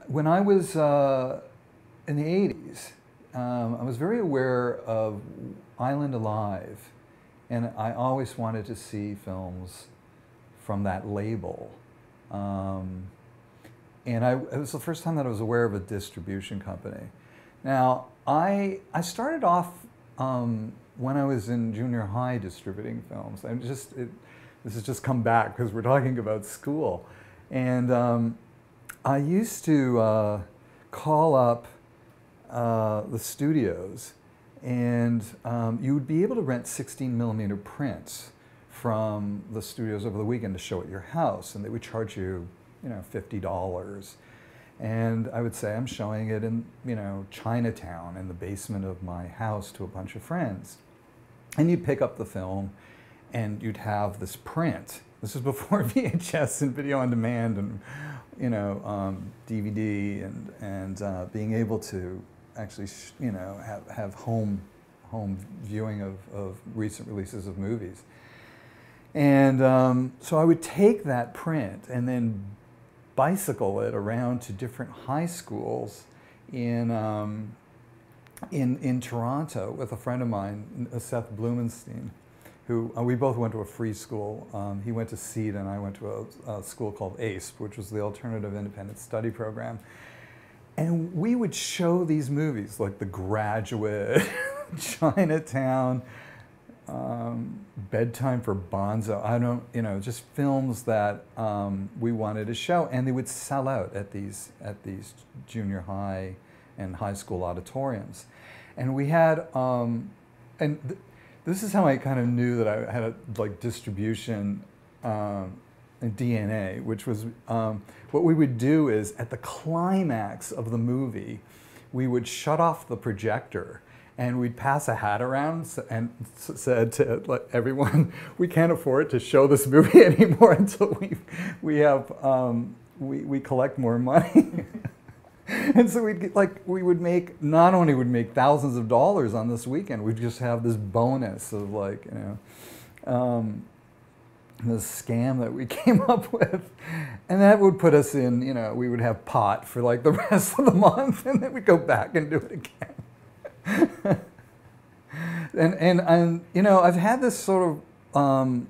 when I was in the 80s, I was very aware of Island Alive, and I always wanted to see films from that label. And it was the first time that I was aware of a distribution company. Now, I started off when I was in junior high distributing films. This has just come back because we're talking about school. And I used to call up the studios, and you would be able to rent 16 millimeter prints from the studios over the weekend to show at your house, and they would charge you, $50. And I would say, I'm showing it in, Chinatown in the basement of my house to a bunch of friends. And you'd pick up the film and you'd have this print. This is before VHS and video on demand and, DVD and being able to actually, have home viewing of recent releases of movies. And so I would take that print and then bicycle it around to different high schools in Toronto with a friend of mine, Seth Blumenstein, who we both went to a free school. He went to SEED and I went to a school called ACE, which was the Alternative Independent Study Program. And we would show these movies like The Graduate, Chinatown, Bedtime for Bonzo, just films that we wanted to show, and they would sell out at these junior high and high school auditoriums. And we had, this is how I kind of knew that I had a distribution DNA, which was what we would do is at the climax of the movie, we would shut off the projector and we'd pass a hat around and said to everyone, we can't afford to show this movie anymore until we collect more money. And so we would make, not only would make thousands of dollars on this weekend, we'd just have this bonus of this scam that we came up with. And that would put us in, we would have pot for the rest of the month, and then we'd go back and do it again. and I've had this sort of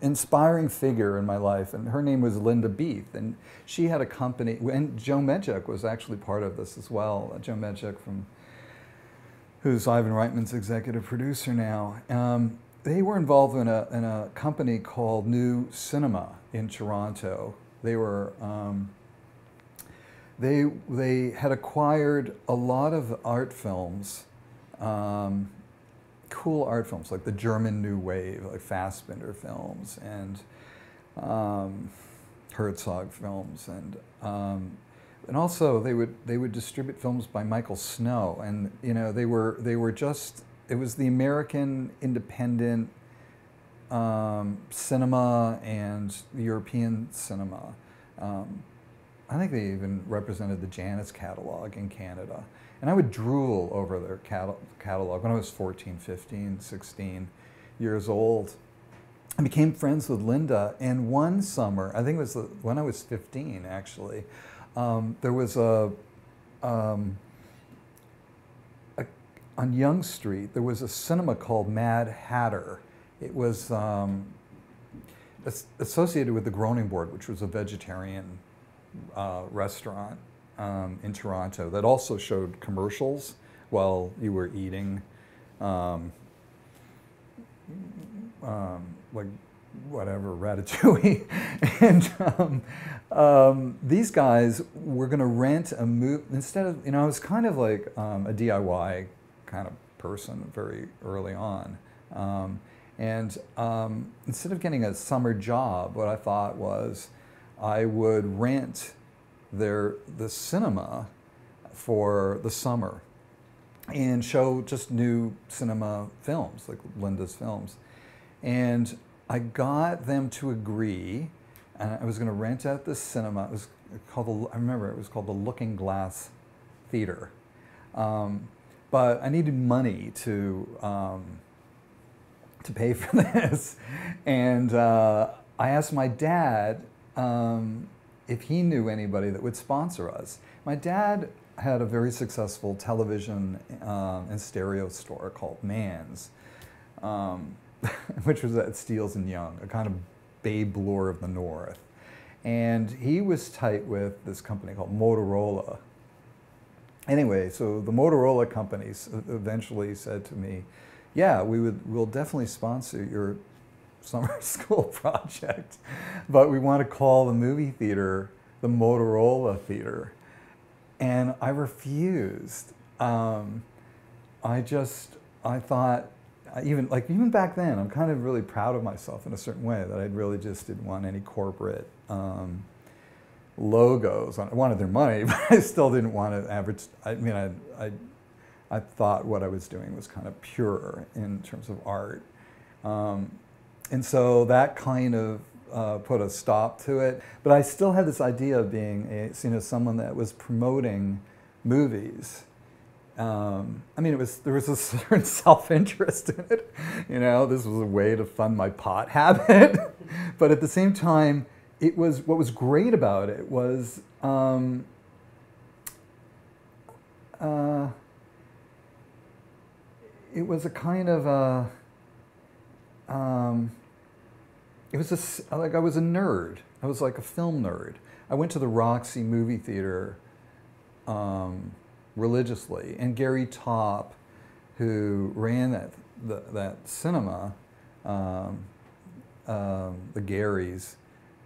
inspiring figure in my life, and her name was Linda Beath, and she had a company, and Joe Medjuk was actually part of this as well. Joe Medjuk, who's Ivan Reitman's executive producer now. They were involved in a company called New Cinema in Toronto. They were They had acquired a lot of art films, cool art films like the German New Wave, like Fassbinder films and Herzog films, and also they would distribute films by Michael Snow, and they were just, it was the American independent cinema and the European cinema. I think they even represented the Janus catalog in Canada. And I would drool over their catalog when I was 14, 15, 16 years old. I became friends with Linda, and one summer, I think it was when I was 15 actually, there was on Yonge Street, there was a cinema called Mad Hatter. It was associated with the Groening Board, which was a vegetarian restaurant in Toronto that also showed commercials while you were eating, like whatever, ratatouille. And these guys were going to rent a movie instead of, I was kind of like a DIY kind of person very early on. Instead of getting a summer job, what I thought was I would rent the cinema for the summer and show just new cinema films, like Linda's films. And I got them to agree, and I was going to rent out this cinema. It was called, I remember it was called the Looking Glass Theater. But I needed money to pay for this. And I asked my dad, if he knew anybody that would sponsor us. My dad had a very successful television and stereo store called Mann's, which was at Steeles and Young, a kind of Babe Lure of the North. And he was tight with this company called Motorola. Anyway, so the Motorola companies eventually said to me, yeah, we'll definitely sponsor your summer school project, but we want to call the movie theater the Motorola Theater. And I refused. I thought, even back then, I'm kind of really proud of myself in a certain way that I really just didn't want any corporate logos. I wanted their money, but I still didn't want to advertise. I mean, I thought what I was doing was kind of pure in terms of art. And so that kind of put a stop to it. But I still had this idea of being someone that was promoting movies. I mean, there was a certain self-interest in it. This was a way to fund my pot habit. But at the same time, what was great about it was it was a kind of I was a nerd. I was like a film nerd. I went to the Roxy movie theater religiously, and Gary Topp, who ran that cinema, the Garys,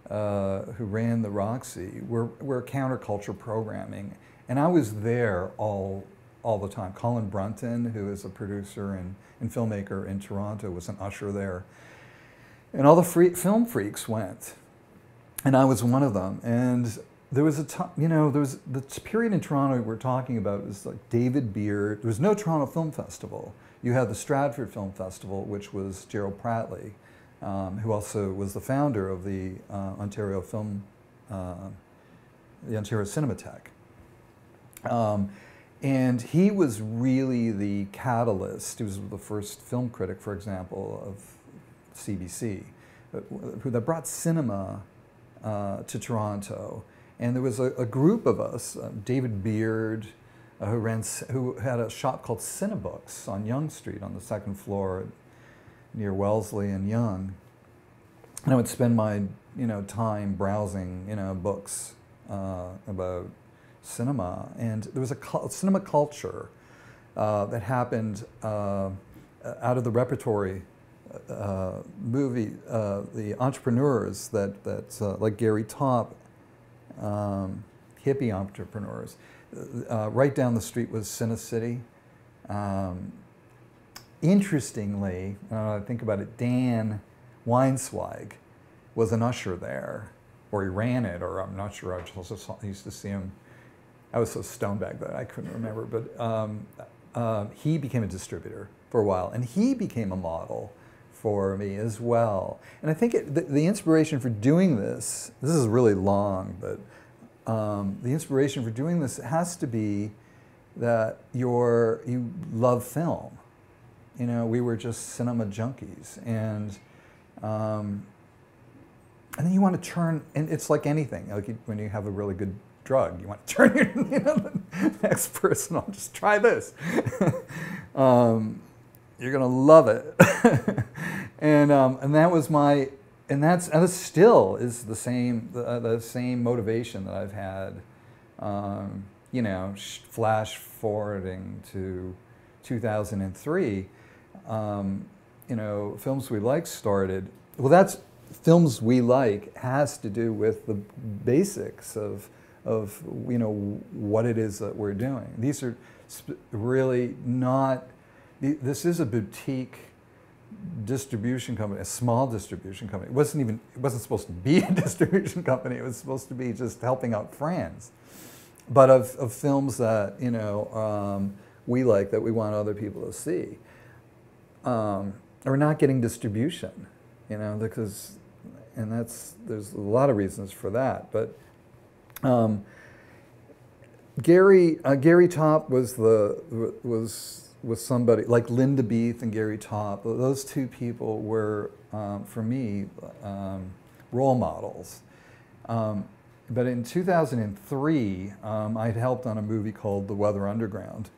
who ran the Roxy, were counterculture programming, and I was there all the time. Colin Brunton, who is a producer and filmmaker in Toronto, was an usher there. And all the film freaks went, and I was one of them. And there was there was the period in Toronto we're talking about was like David Beard. There was no Toronto Film Festival. You had the Stratford Film Festival, which was Gerald Pratley, who also was the founder of the Ontario Cinematheque. And he was really the catalyst. He was the first film critic, for example, of CBC, that brought cinema to Toronto. And there was a group of us, David Beard, who had a shop called Cinebooks on Yonge Street on the second floor near Wellesley and Yonge. And I would spend my time browsing books about cinema. And there was a cinema culture that happened out of the repertory movie, the entrepreneurs that like Gary Topp, hippie entrepreneurs. Right down the street was CineCity. Interestingly, I think about it, Dan Weinsweig was an usher there, or he ran it, or I'm not sure. I used to see him. I was so stoned back then I couldn't remember, but he became a distributor for a while, and he became a model for me as well. And I think the inspiration for doing this is really long, but the inspiration for doing this has to be that you love film. We were just cinema junkies, and then you want to turn, and it's like anything, like when you have a really good drug, you want to turn the next person on, just try this. You're gonna love it. And that was and that still is the same motivation that I've had. Flash forwarding to 2003. Films We Like started. Well, that's Films We Like has to do with the basics of what it is that we're doing. These are really not. This is a boutique distribution company, a small distribution company. It wasn't supposed to be a distribution company. It was supposed to be just helping out friends, but of films that we like, that we want other people to see. We're not getting distribution, because, and there's a lot of reasons for that, but. Gary Topp was somebody like Linda Beath and Gary Topp. Those two people were, for me, role models. but in 2003, I'd helped on a movie called The Weather Underground,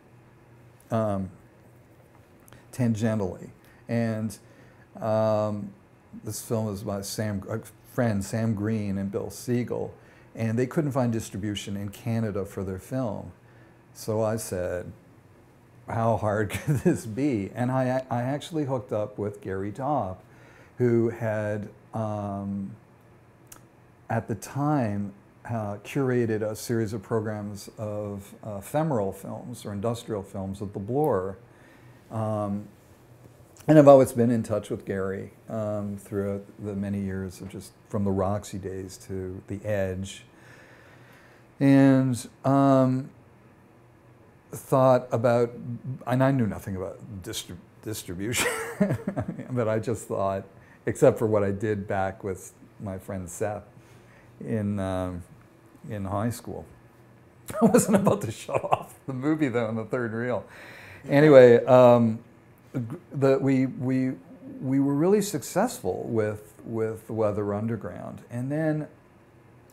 tangentially. And this film is by a friend, Sam Green and Bill Siegel, and they couldn't find distribution in Canada for their film. So I said, how hard could this be? And I actually hooked up with Gary Taub, who had, at the time, curated a series of programs of ephemeral films or industrial films at the Bloor. And I've always been in touch with Gary throughout the many years of just from the Roxy days to the Edge. And thought about, and I knew nothing about distribution, but I just thought, except for what I did back with my friend Seth in high school. I wasn't about to shut off the movie though in the third reel. Anyway, we were really successful with The Weather Underground, and then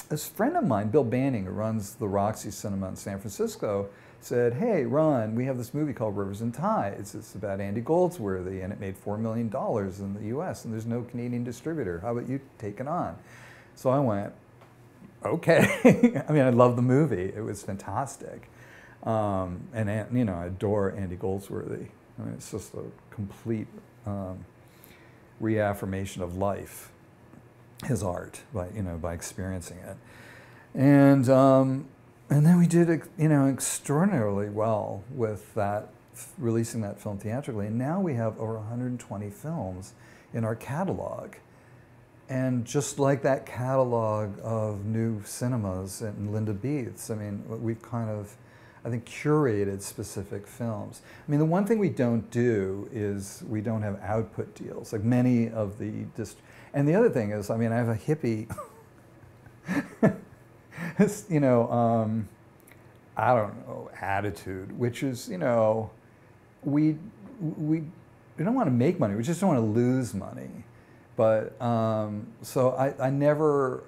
this friend of mine, Bill Banning, who runs the Roxy Cinema in San Francisco, said, "Hey, Ron, we have this movie called Rivers and Tides. It's about Andy Goldsworthy, and it made $4 million in the U.S., and there's no Canadian distributor. How about you take it on?" So I went, okay. I mean, I love the movie. It was fantastic. And you know, I adore Andy Goldsworthy. I mean, it's just a complete reaffirmation of life, his art, by experiencing it. And then we did, extraordinarily well with that, releasing that film theatrically. And now we have over 120 films in our catalog. And just like that catalog of new cinemas and Linda Beath's, I mean, we've kind of, I think, curated specific films. I mean, the one thing we don't do is we don't have output deals, like many of the and the other thing is, I mean, I have a hippie, I don't know, attitude, which is, we don't want to make money, we just don't want to lose money. But so I never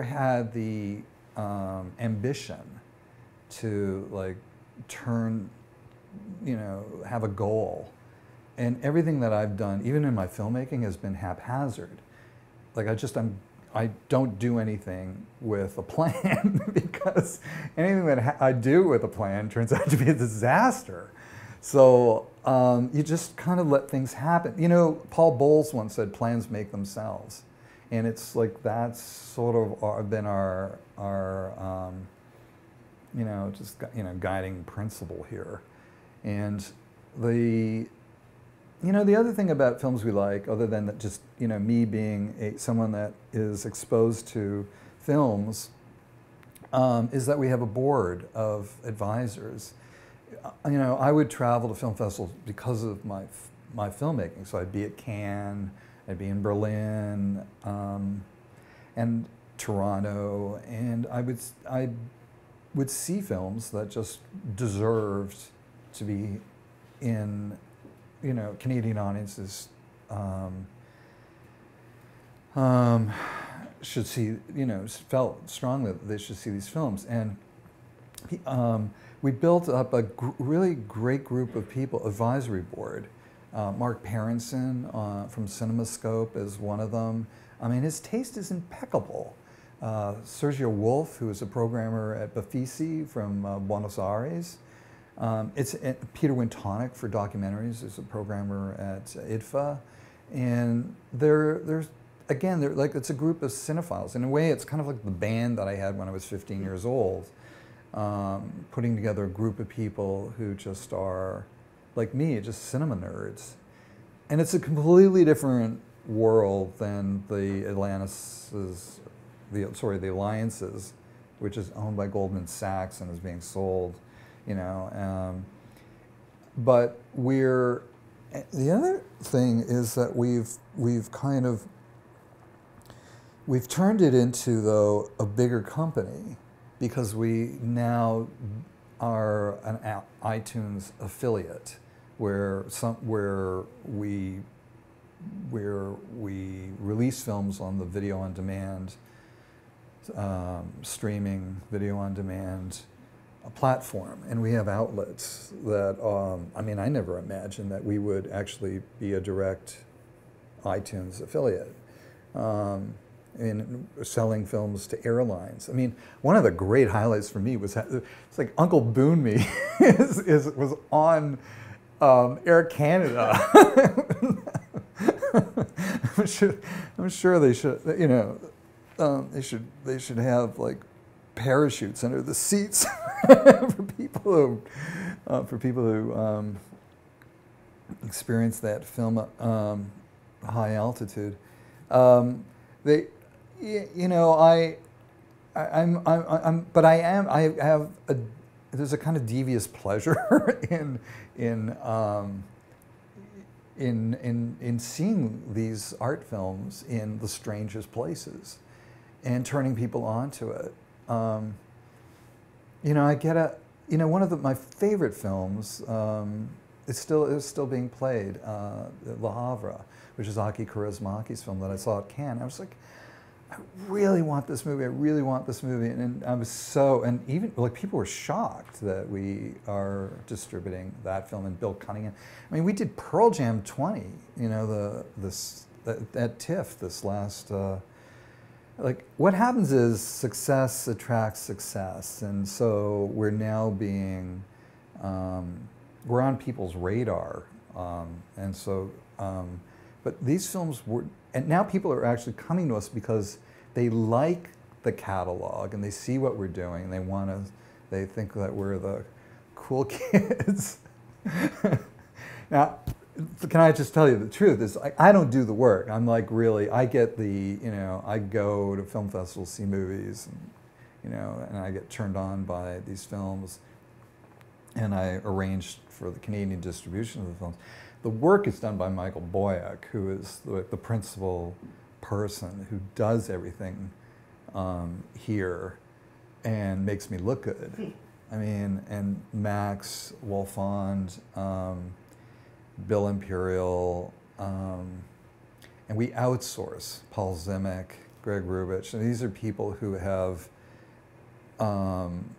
had the ambition to like turn, have a goal. And everything that I've done, even in my filmmaking, has been haphazard. Like I don't do anything with a plan because anything that I do with a plan turns out to be a disaster. So you just kind of let things happen. Paul Bowles once said, "Plans make themselves," and it's like that's sort of been our guiding principle here. And the other thing about Films We Like, other than that, just me being someone that is exposed to films, is that we have a board of advisors. I would travel to film festivals because of my filmmaking. So I'd be at Cannes, I'd be in Berlin, and Toronto, and I would see films that just deserved to be in, Canadian audiences should see, felt strongly that they should see these films. And we built up a really great group of people, advisory board. Mark Parenson from CinemaScope is one of them. I mean, his taste is impeccable. Sergio Wolf, who is a programmer at Bafisi from Buenos Aires. Peter Wintonic for documentaries is a programmer at IDFA. And there's like, it's a group of cinephiles. In a way, it's kind of like the band that I had when I was 15 years old. Putting together a group of people who just are, like me, just cinema nerds. And it's a completely different world than the Alliances, which is owned by Goldman Sachs and is being sold, but the other thing is that we've turned it into, though, a bigger company, because we now are an iTunes affiliate, where we release films on the video on demand streaming, video on demand platform, and we have outlets that, I mean, I never imagined that we would actually be a direct iTunes affiliate. In selling films to airlines. I mean, one of the great highlights for me was it's like Uncle Boon Me was on Air Canada. I'm sure they should, you know, they should have like parachutes under the seats for people who experience that film high altitude. You know, there's a kind of devious pleasure in seeing these art films in the strangest places and turning people onto it. You know, one of my favorite films is still being played, Le Havre, which is Aki Kaurismäki's film that I saw at Cannes. I was like, I really want this movie. I really want this movie, and I was so, and even like people were shocked that we are distributing that film. And Bill Cunningham. I mean, we did Pearl Jam 20. You know, at TIFF this last. Like what happens is success attracts success, and so we're now being, we're on people's radar, and so. But these films were, and now people are actually coming to us because they like the catalog and they see what we're doing and they think that we're the cool kids. Now, can I just tell you the truth is I don't do the work. I'm like really, I get the, you know, I go to film festivals, see movies, and, you know, and I get turned on by these films and I arrange for the Canadian distribution of the films. The work is done by Michael Boyack, who is the principal person who does everything here and makes me look good. I mean, and Max Wolfond, Bill Imperial, and we outsource Paul Zimick, Greg Rubich, and these are people who have, you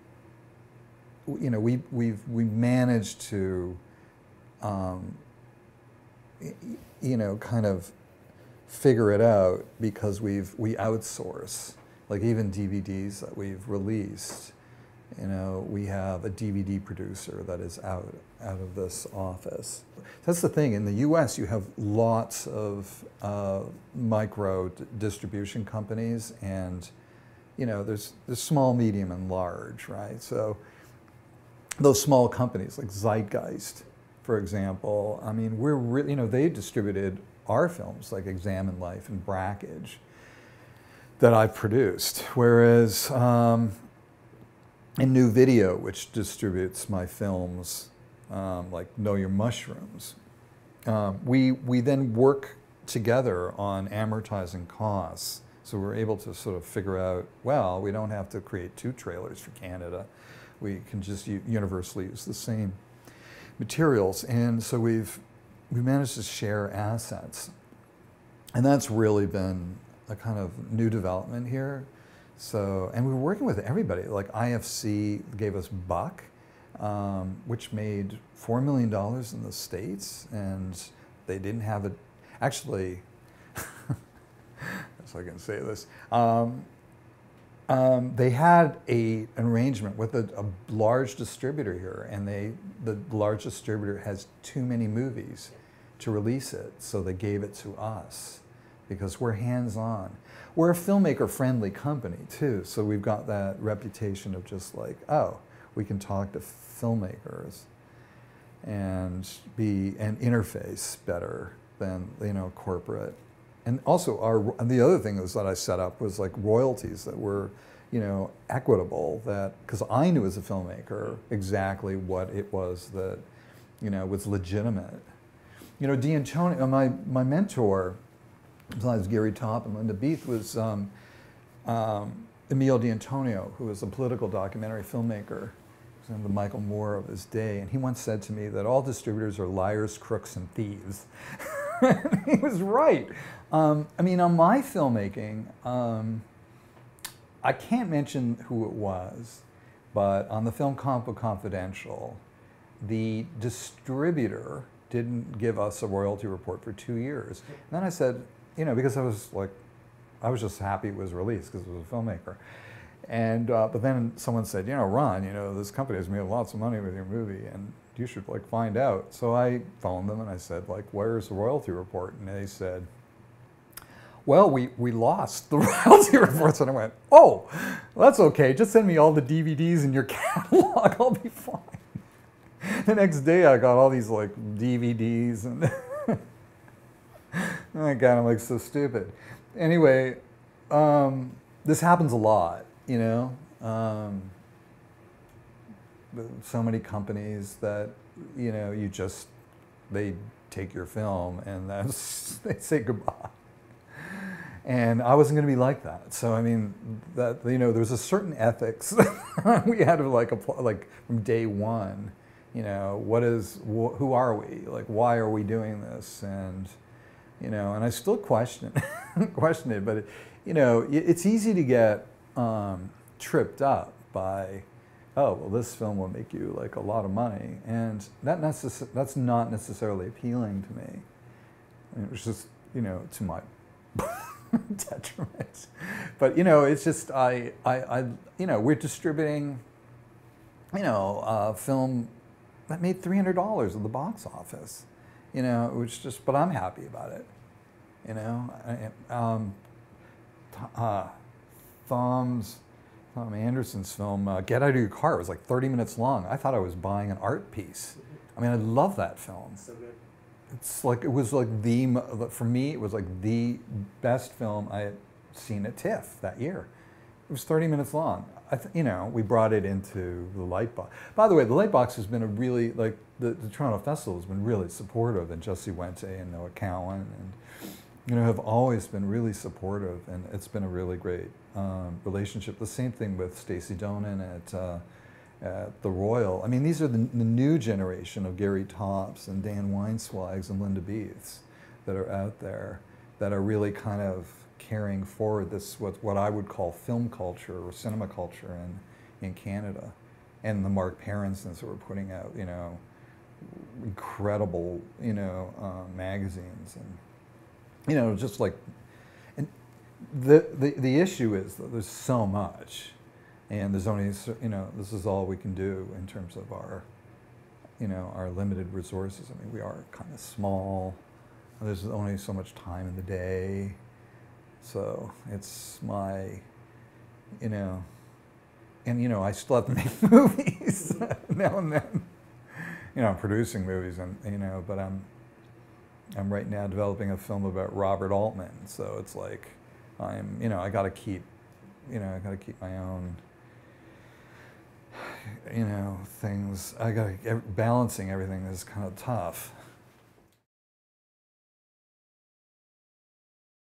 know, we've managed to. You know, kind of figure it out because we outsource, like even DVDs that we've released. You know, we have a DVD producer that is out of this office. That's the thing. In the U.S., you have lots of micro distribution companies, and you know, there's small, medium, and large, right? So those small companies like Zeitgeist, for example, I mean, we're really, you know, they distributed our films like Examine Life and Brackage that I produced, whereas in New Video, which distributes my films like Know Your Mushrooms, we then work together on amortizing costs. So we're able to sort of figure out, well, we don't have to create 2 trailers for Canada. We can just universally use the same materials, and so we managed to share assets, and that's really been a kind of new development here. So, and we were working with everybody. Like IFC gave us Buck, which made $4 million in the States, and they didn't have it. Actually, so I can say this. They had an arrangement with a large distributor here, and the large distributor has too many movies to release it, so they gave it to us because we're hands-on. We're a filmmaker-friendly company too, so we've got that reputation of just like, oh, we can talk to filmmakers and interface better than, you know, corporate. And also, the other thing was that I set up was like royalties that were, you know, equitable. That because I knew as a filmmaker exactly what it was that, you know, was legitimate. You know, D'Antonio, my mentor, besides Gary Topp and Linda Beath, was Emile D'Antonio, who was a political documentary filmmaker, the Michael Moore of his day, and he once said to me that all distributors are liars, crooks, and thieves. He was right. I mean, on my filmmaking, I can't mention who it was, but on the film Confidential, the distributor didn't give us a royalty report for 2 years. And then I said, you know, because I was just happy it was released because it was a filmmaker. And but then someone said, you know, Ron, you know, this company has made lots of money with your movie, and you should like find out. So I phoned them and I said, like, where's the royalty report? And they said, well, we lost the royalty reports. And I went, oh, well, that's okay. Just send me all the DVDs in your catalog. I'll be fine. The next day I got all these like DVDs and oh my God, I'm like so stupid. Anyway, this happens a lot, you know. So many companies that, you know, they take your film and they say goodbye. And I wasn't going to be like that. So I mean, that, you know, there's a certain ethics we had to like apply, like from day one. You know, who are we? Like, why are we doing this? And you know, and I still question it, but you know, it's easy to get tripped up by, oh, well, this film will make you like a lot of money, and that's not necessarily appealing to me. And it was just, you know, to my detriment. But you know, it's just I you know, we're distributing, you know, film that made $300 at the box office. You know, it was just, but I'm happy about it. You know, Tom Anderson's film, Get Out of Your Car, was like 30 minutes long. I thought I was buying an art piece. I mean, I love that film. So good. It's like, it was like for me, it was like the best film I had seen at TIFF that year. It was 30 minutes long. You know, we brought it into the Lightbox. By the way, the Lightbox has been a really, like, the Toronto Festival has been really supportive, and Jesse Wente and Noah Cowan, and, you know, have always been really supportive, and it's been a really great relationship. The same thing with Stacey Donen at the Royal. I mean, these are the new generation of Gary Topps and Dan Weinswags and Linda Beaths that are out there that are really kind of carrying forward this, what I would call film culture or cinema culture in Canada. And the Mark Parensons who are putting out, you know, incredible, you know, magazines, and, you know, just like, and the issue is that there's so much, and there's only, you know, this is all we can do in terms of our, you know, our limited resources. I mean, we are kind of small. There's only so much time in the day. So it's my, you know, and, you know, I still have to make movies now and then. You know, I'm producing movies, and, you know, but I'm right now developing a film about Robert Altman. So it's like, you know, I got to keep my own, you know, things. Balancing everything is kind of tough.